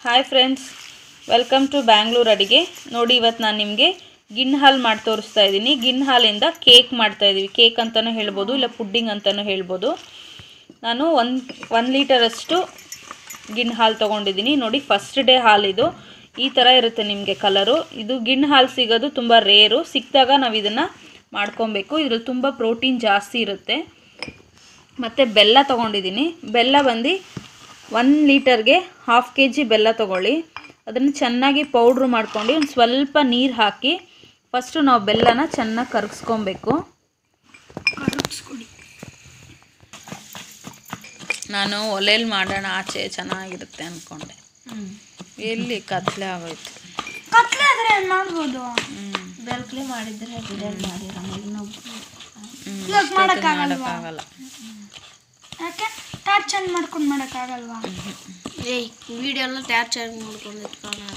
Hi friends, welcome to Bangalore ಅಡಿಗೆ. ನೋಡಿ, ಇವತ್ತು ನಾನು ನಿಮಗೆ ಗಿಣ್ಣು ಹಾಲು ಮಾಡಿ ತೋರಿಸ್ತಾ ಇದ್ದೀನಿ. ಗಿಣ್ಣು ಹಾಲಿಂದ ಕೇಕ್ ಮಾಡ್ತಾಯಿದ್ದೀವಿ. ಕೇಕ್ ಅಂತಲೂ ಹೇಳ್ಬೋದು, ಇಲ್ಲ ಪುಡ್ಡಿಂಗ್ ಅಂತಲೂ ಹೇಳ್ಬೋದು. ನಾನು ಒಂದು ಲೀಟರಷ್ಟು ಗಿಣ್ಣು ಹಾಲು ತೊಗೊಂಡಿದ್ದೀನಿ. ನೋಡಿ, ಫಸ್ಟ್ ಡೇ ಹಾಲಿದು ಈ ಥರ ಇರುತ್ತೆ ನಿಮಗೆ ಕಲರು. ಇದು ಗಿಣ್ಣು ಹಾಲು ಸಿಗೋದು ತುಂಬ ರೇರು. ಸಿಕ್ಕಿದಾಗ ನಾವು ಇದನ್ನು ಮಾಡ್ಕೊಬೇಕು. ಇದ್ರಲ್ಲಿ ತುಂಬ ಪ್ರೋಟೀನ್ ಜಾಸ್ತಿ ಇರುತ್ತೆ. ಮತ್ತು ಬೆಲ್ಲ ತೊಗೊಂಡಿದ್ದೀನಿ. ಬೆಲ್ಲ ಬಂದು 1 ಲೀಟರ್ಗೆ 1/2 kg ಬೆಲ್ಲ ತೊಗೊಳ್ಳಿ. ಅದನ್ನು ಚೆನ್ನಾಗಿ ಪೌಡ್ರು ಮಾಡ್ಕೊಂಡು ಒಂದು ಸ್ವಲ್ಪ ನೀರು ಹಾಕಿ ಫಸ್ಟು ನಾವು ಬೆಲ್ಲನ ಚೆನ್ನಾಗಿ ಕರಗಿಸ್ಕೊಬೇಕು. ನಾನು ಒಲೆಯಲ್ಲಿ ಮಾಡೋಣ ಆಚೆ ಚೆನ್ನಾಗಿರುತ್ತೆ ಅಂದ್ಕೊಂಡೆ. ಎಲ್ಲಿ ಕತ್ಲೆ ಆಗೋಯ್ತು. ಕತ್ಲೆ ಆದರೆ ಮಾಡ್ಬೋದು. ಬೆಳಕಲ್ಲಿ ಮಾಡಿದರೆ ಮಾಡೋಕ್ಕಾಗಲ್ಲ. ಯಾಕೆ ಟಾರ್ಚ್ ಆನ್ ಮಾಡ್ಕೊಂಡು ಮಾಡೋಕ್ಕಾಗಲ್ವಾ? ವಿಡಿಯೋ ಎಲ್ಲ ಟಾರ್ಚ್ ಆನ್ ಮಾಡ್ಕೊಂಡು ಇಟ್ಕೊಳ್ಳೋಣ.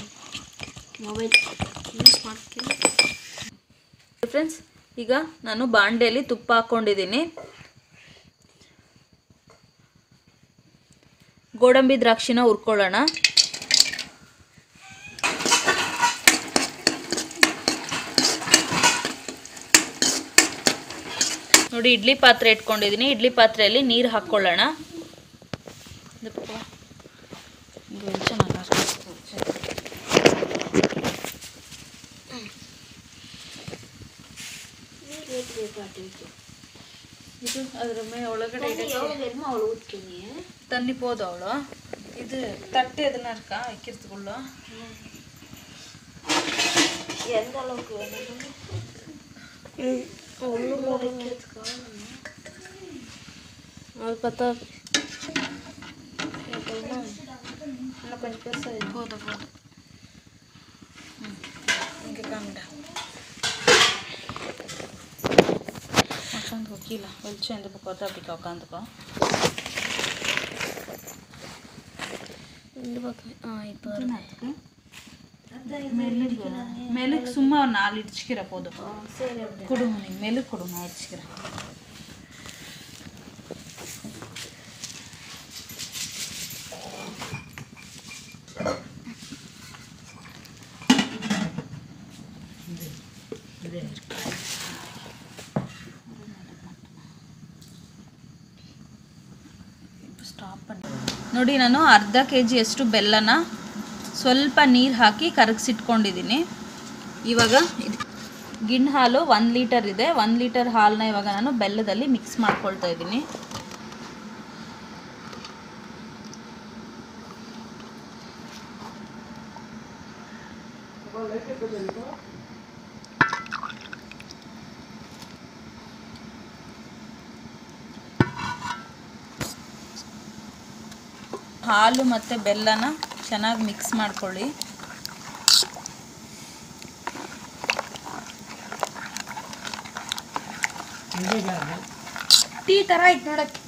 ಮೊಬೈಲ್ ಯೂಸ್ ಮಾಡ್ತೀನಿ. ಫ್ರೆಂಡ್ಸ್, ಈಗ ನಾನು ಬಾಂಡೆಯಲ್ಲಿ ತುಪ್ಪ ಹಾಕ್ಕೊಂಡಿದ್ದೀನಿ. ಗೋಡಂಬಿ ದ್ರಾಕ್ಷಿನ ಹುರ್ಕೊಳ್ಳೋಣ. ನೋಡಿ, ಇಡ್ಲಿ ಪಾತ್ರೆ ಇಟ್ಕೊಂಡಿದ್ದೀನಿ. ಇಡ್ಲಿ ಪಾತ್ರೆಯಲ್ಲಿ ನೀರು ಹಾಕ್ಕೊಳ್ಳೋಣ. ಇದು ಅದರ ಮೇಲೆ ಒಳಗಡೆ ತನ್ನಿ ಹೋದ ಅವಳು ಇದು ತಟ್ಟೆ ಅದನ್ನ ಇಕ್ಕಿರ್ತ್ಕೊಳ್ಳು. వకీల వెళ్చి ఎందుకు కొత్త పికాక అందుకో ಮೆಲುಕು ಸುಮ್ಮ 4 ಇಡ್ಚಿಕಿರ ಪೋದು ಕೊಡು ನೀನು ಮೆಲುಕು ಕೊಡು. ನಾ ಇಡ್ಚಿಕಿರ ನೋಡಿ, ನಾನು ಅರ್ಧ kg ಅಷ್ಟು ಬೆಲ್ಲನ ಸ್ವಲ್ಪ ನೀರು ಹಾಕಿ ಕರಗಿಸಿಟ್ಕೊಂಡಿದ್ದೀನಿ. ಇವಾಗ ಗಿಣ್ಣು ಹಾಲು 1 ಲೀಟರ್ ಇದೆ. 1 ಲೀಟರ್ ಹಾಲನ್ನ ಇವಾಗ ನಾನು ಬೆಲ್ಲದಲ್ಲಿ ಮಿಕ್ಸ್ ಮಾಡ್ಕೊಳ್ತಾ ಇದ್ದೀನಿ. ಹಾಲು ಮತ್ತು ಬೆಲ್ಲನ ಚೆನ್ನಾಗಿ ಮಿಕ್ಸ್ ಮಾಡ್ಕೊಳ್ಳಿ. ಟೀ ಥರ ಆಯ್ತು ನೋಡಕ್ಕೆ.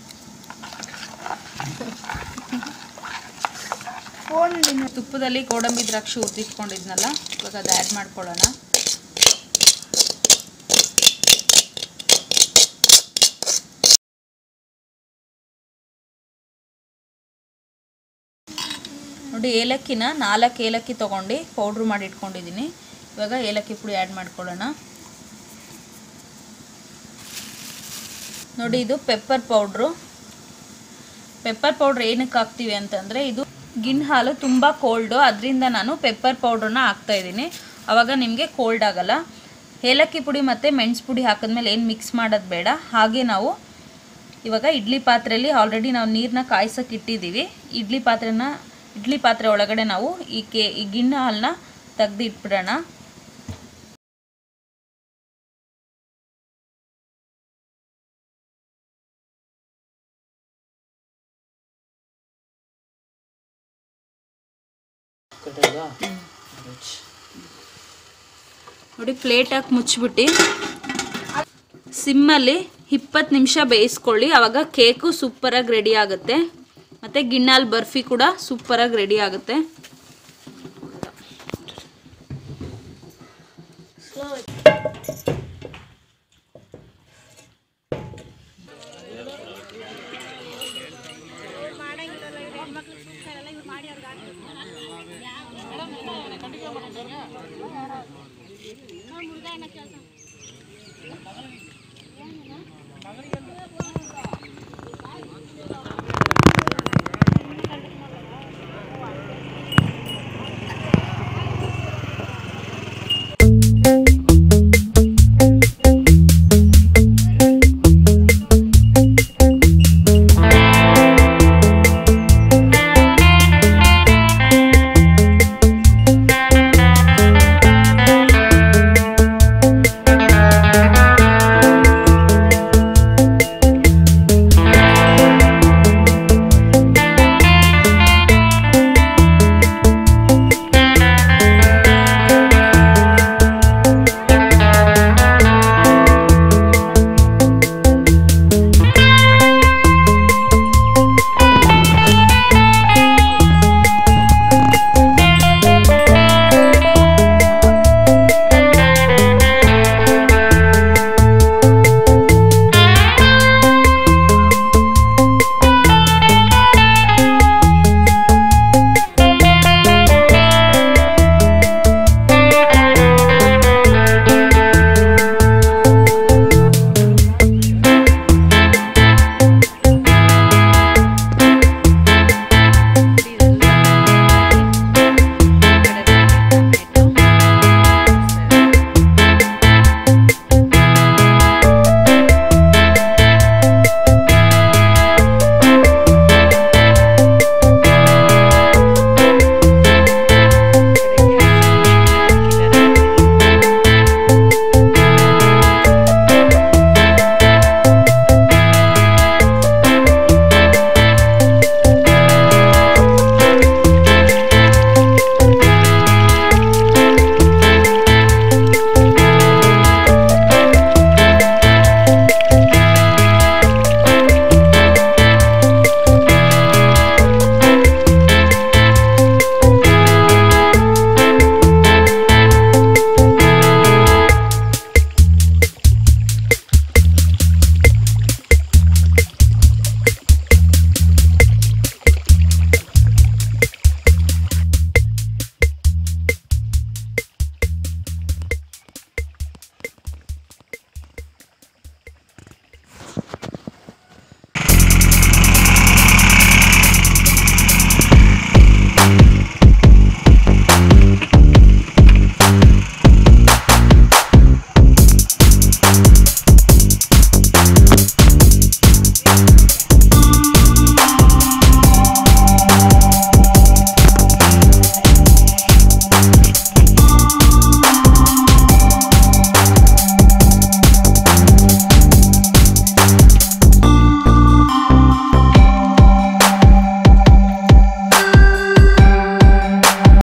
ತುಪ್ಪದಲ್ಲಿ ಗೋಡಂಬಿ ದ್ರಾಕ್ಷಿ ಹುರಿದಿಟ್ಕೊಂಡಿದ್ನಲ್ಲ, ಇವಾಗ ಅದು ಆ್ಯಡ್ ಮಾಡ್ಕೊಳ್ಳೋಣ. ನೋಡಿ, ಏಲಕ್ಕಿನ 4 ಏಲಕ್ಕಿ ತೊಗೊಂಡು ಪೌಡ್ರು ಮಾಡಿ ಇಟ್ಕೊಂಡಿದ್ದೀನಿ. ಇವಾಗ ಏಲಕ್ಕಿ ಪುಡಿ ಆ್ಯಡ್ ಮಾಡ್ಕೊಳ್ಳೋಣ. ನೋಡಿ, ಇದು ಪೆಪ್ಪರ್ ಪೌಡ್ರು. ಪೆಪ್ಪರ್ ಪೌಡ್ರ್ ಏನಕ್ಕೆ ಹಾಕ್ತೀವಿ ಅಂತಂದರೆ, ಇದು ಗಿಣ್ಣು ಹಾಲು ತುಂಬ ಕೋಲ್ಡು, ಅದರಿಂದ ನಾನು ಪೆಪ್ಪರ್ ಪೌಡ್ರನ್ನ ಹಾಕ್ತಾಯಿದ್ದೀನಿ. ಆವಾಗ ನಿಮಗೆ ಕೋಲ್ಡ್ ಆಗೋಲ್ಲ. ಏಲಕ್ಕಿ ಪುಡಿ ಮತ್ತು ಮೆಣಸು ಪುಡಿ ಹಾಕಿದ್ಮೇಲೆ ಏನು ಮಿಕ್ಸ್ ಮಾಡೋದು ಬೇಡ. ಹಾಗೆ ನಾವು ಇವಾಗ ಇಡ್ಲಿ ಪಾತ್ರೆಯಲ್ಲಿ ಆಲ್ರೆಡಿ ನಾವು ನೀರನ್ನ ಕಾಯ್ಸೋಕೆ ಇಟ್ಟಿದ್ದೀವಿ. ಇಡ್ಲಿ ಪಾತ್ರೆ ಒಳಗಡೆ ನಾವು ಈ ಗಿಣ್ಣು ಹಾಲನ್ನ ತೆಗೆದು ಇಟ್ಬಿಡೋಣ. ನೋಡಿ, ಪ್ಲೇಟ್ ಹಾಕಿ ಮುಚ್ಚಿಬಿಟ್ಟು ಸಿಮ್ಮಲ್ಲಿ 20 ನಿಮಿಷ ಬೇಯಿಸ್ಕೊಳ್ಳಿ. ಆವಾಗ ಕೇಕು ಸೂಪರಾಗಿ ರೆಡಿ ಆಗುತ್ತೆ. ಮತ್ತು ಗಿಣ್ಣು ಹಾಲು ಬರ್ಫಿ ಕೂಡ ಸೂಪರಾಗಿ ರೆಡಿ ಆಗುತ್ತೆ.